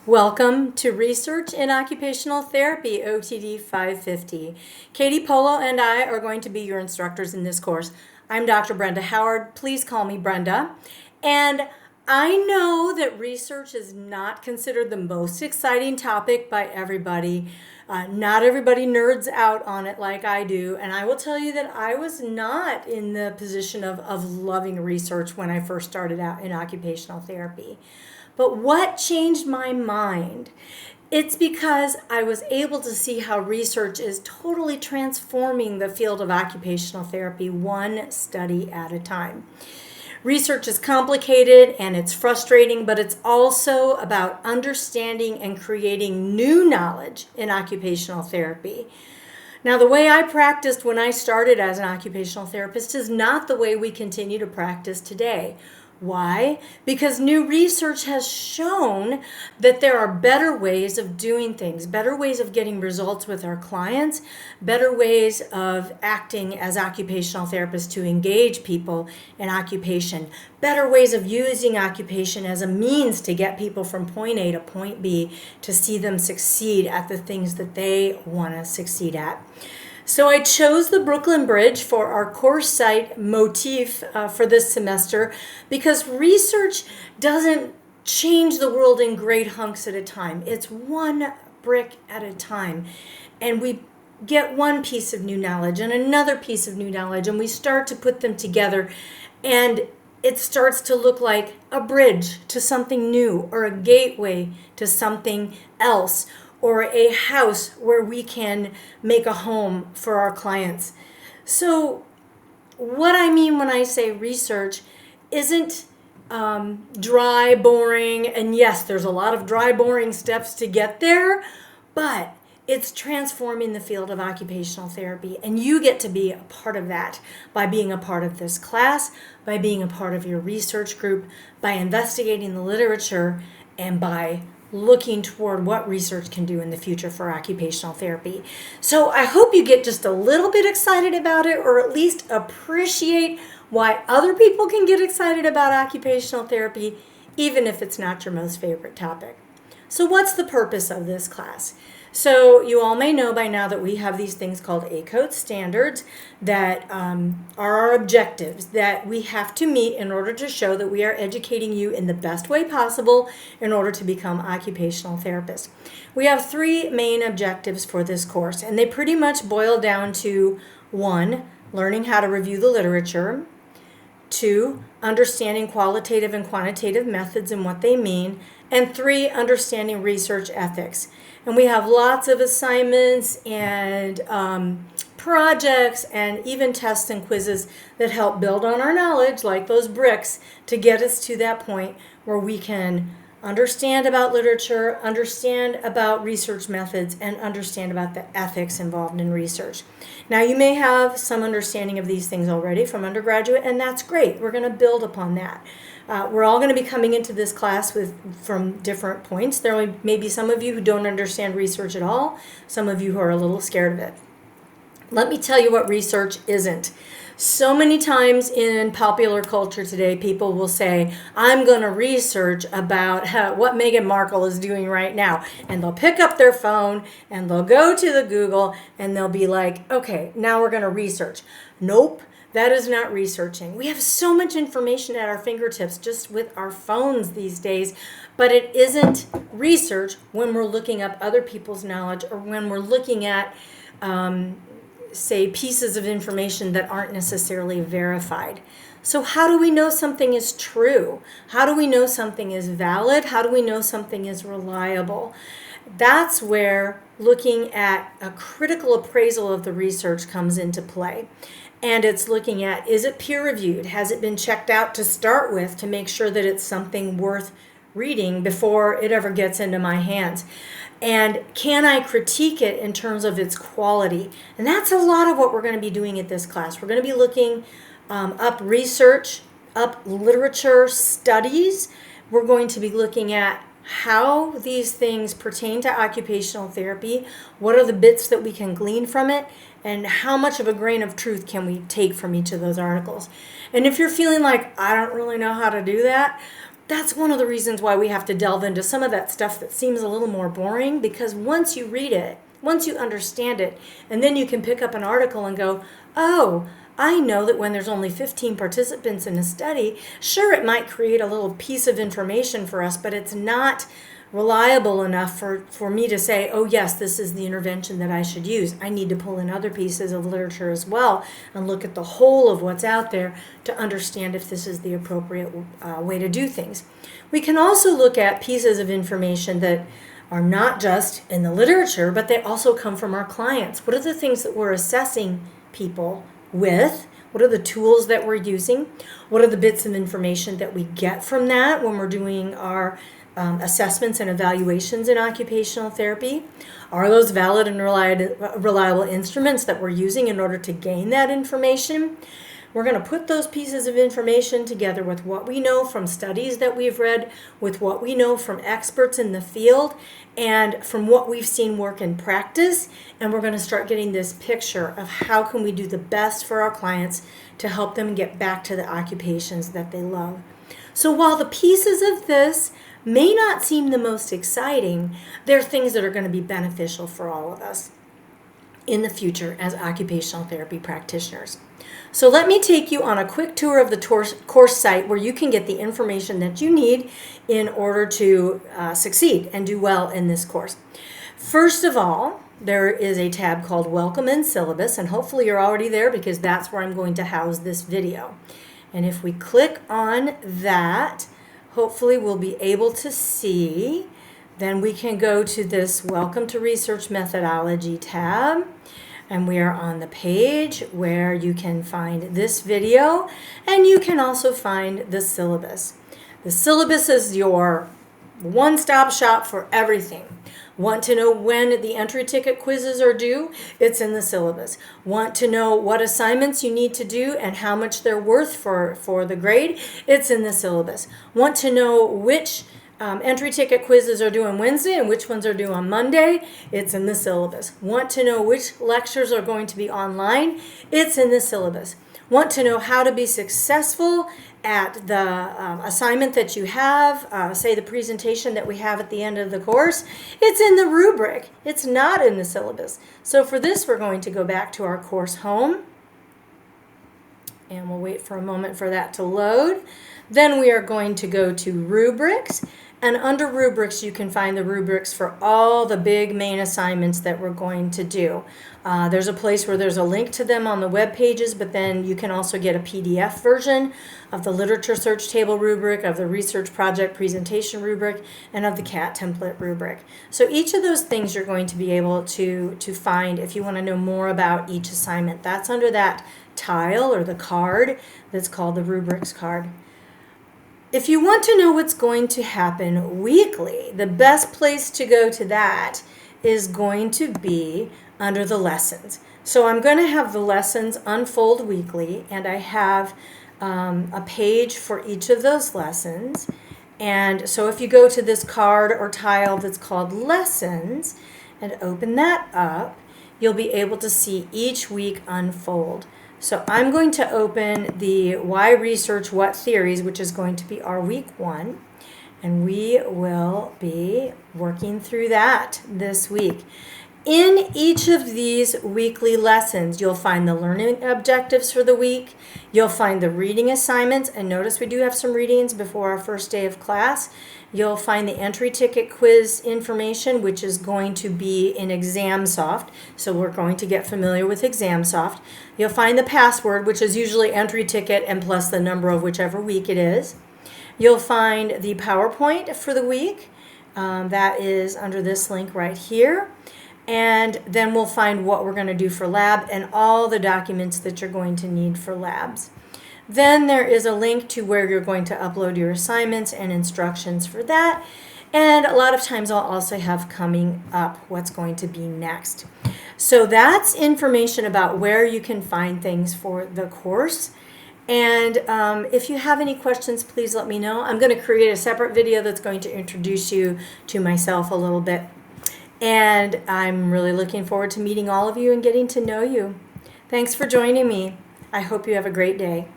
Welcome to Research in Occupational Therapy, OTD 550. Katie Polo and I are going to be your instructors in this course. I'm Dr. Brenda Howard. Please call me Brenda. And I know that research is not considered the most exciting topic by everybody. Not everybody nerds out on it like I do. And I will tell you that I was not in the position of loving research when I first started out in occupational therapy. But what changed my mind? It's because I was able to see how research is totally transforming the field of occupational therapy one study at a time. Research is complicated and it's frustrating, but it's also about understanding and creating new knowledge in occupational therapy. Now, the way I practiced when I started as an occupational therapist is not the way we continue to practice today. Why? Because new research has shown that there are better ways of doing things, better ways of getting results with our clients, better ways of acting as occupational therapists to engage people in occupation, better ways of using occupation as a means to get people from point A to point B to see them succeed at the things that they want to succeed at. So I chose the Brooklyn Bridge for our course site motif for this semester because research doesn't change the world in great hunks at a time. It's one brick at a time. And we get one piece of new knowledge and another piece of new knowledge, and we start to put them together, and it starts to look like a bridge to something new, or a gateway to something else, or a house where we can make a home for our clients. So what I mean when I say research isn't dry, boring, and yes, there's a lot of dry, boring steps to get there, but it's transforming the field of occupational therapy, and you get to be a part of that by being a part of this class, by being a part of your research group, by investigating the literature, and by looking toward what research can do in the future for occupational therapy. So I hope you get just a little bit excited about it, or at least appreciate why other people can get excited about occupational therapy, even if it's not your most favorite topic. So what's the purpose of this class? So you all may know by now that we have these things called ACODE standards that are our objectives that we have to meet in order to show that we are educating you in the best way possible in order to become occupational therapists. We have three main objectives for this course, and they pretty much boil down to: 1, learning how to review the literature; 2, understanding qualitative and quantitative methods and what they mean; and 3, understanding research ethics. And we have lots of assignments and projects and even tests and quizzes that help build on our knowledge, like those bricks, to get us to that point where we can understand about literature, understand about research methods, and understand about the ethics involved in research. Now, you may have some understanding of these things already from undergraduate, and that's great. We're going to build upon that. We're all going to be coming into this class from different points. There may be some of you who don't understand research at all, some of you who are a little scared of it. Let me tell you what research isn't. So many times in popular culture today, people will say, I'm going to research about what Meghan Markle is doing right now. And they'll pick up their phone and they'll go to the Google and they'll be like, okay, now we're going to research. Nope. That is not researching. We have so much information at our fingertips just with our phones these days, but it isn't research when we're looking up other people's knowledge, or when we're looking at, say, pieces of information that aren't necessarily verified. So how do we know something is true? How do we know something is valid? How do we know something is reliable? That's where looking at a critical appraisal of the research comes into play. And it's looking at, is it peer-reviewed? Has it been checked out to start with to make sure that it's something worth reading before it ever gets into my hands? And can I critique it in terms of its quality? And that's a lot of what we're going to be doing at this class. We're going to be looking up research, up literature studies. We're going to be looking at how these things pertain to occupational therapy, what are the bits that we can glean from it, and how much of a grain of truth can we take from each of those articles. And if you're feeling like, I don't really know how to do that, That's one of the reasons why we have to delve into some of that stuff that seems a little more boring, because once you read it, once you understand it, and then you can pick up an article and go, oh, I know that when there's only 15 participants in a study, sure, it might create a little piece of information for us, but it's not reliable enough for me to say, oh yes, this is the intervention that I should use. I need to pull in other pieces of literature as well and look at the whole of what's out there to understand if this is the appropriate way to do things. We can also look at pieces of information that are not just in the literature, but they also come from our clients. What are the things that we're assessing people with? What are the tools that we're using? What are the bits of information that we get from that when we're doing our assessments and evaluations in occupational therapy? Are those valid and reliable instruments that we're using in order to gain that information? We're going to put those pieces of information together with what we know from studies that we've read, with what we know from experts in the field, and from what we've seen work in practice, and we're going to start getting this picture of how can we do the best for our clients to help them get back to the occupations that they love. So while the pieces of this may not seem the most exciting, they're things that are going to be beneficial for all of us in the future as occupational therapy practitioners. So let me take you on a quick tour of the course site where you can get the information that you need in order to succeed and do well in this course. First of all, there is a tab called Welcome and Syllabus, and hopefully you're already there because that's where I'm going to house this video. And if we click on that, hopefully we'll be able to see. Then we can go to this Welcome to Research Methodology tab, and we are on the page where you can find this video, and you can also find the syllabus. The syllabus is your one-stop shop for everything. Want to know when the entry ticket quizzes are due? It's in the syllabus. Want to know what assignments you need to do and how much they're worth for the grade? It's in the syllabus. Want to know which entry ticket quizzes are due on Wednesday and which ones are due on Monday? It's in the syllabus. Want to know which lectures are going to be online? It's in the syllabus. Want to know how to be successful at the assignment that you have, say the presentation that we have at the end of the course? It's in the rubric. It's not in the syllabus. So for this, we're going to go back to our course home, and we'll wait for a moment for that to load. Then we are going to go to rubrics, and under rubrics you can find the rubrics for all the big main assignments that we're going to do. There's a place where there's a link to them on the web pages, but then you can also get a PDF version of the literature search table rubric, of the research project presentation rubric, and of the CAT template rubric. So each of those things you're going to be able to find if you want to know more about each assignment. That's under that tile or the card that's called the rubrics card. If you want to know what's going to happen weekly, the best place to go to that is going to be under the lessons. So I'm going to have the lessons unfold weekly, and I have a page for each of those lessons. And so if you go to this card or tile that's called lessons and open that up, you'll be able to see each week unfold. So I'm going to open the Why Research What Theories, which is going to be our week 1, and we will be working through that this week. In each of these weekly lessons, you'll find the learning objectives for the week. You'll find the reading assignments, and notice we do have some readings before our first day of class. You'll find the entry ticket quiz information, which is going to be in ExamSoft. So we're going to get familiar with ExamSoft. You'll find the password, which is usually entry ticket and plus the number of whichever week it is. You'll find the PowerPoint for the week. That is under this link right here. And then we'll find what we're going to do for lab and all the documents that you're going to need for labs. Then there is a link to where you're going to upload your assignments and instructions for that. And a lot of times I'll also have coming up what's going to be next. So that's information about where you can find things for the course. And if you have any questions, please let me know. I'm going to create a separate video that's going to introduce you to myself a little bit. And I'm really looking forward to meeting all of you and getting to know you. Thanks for joining me. I hope you have a great day.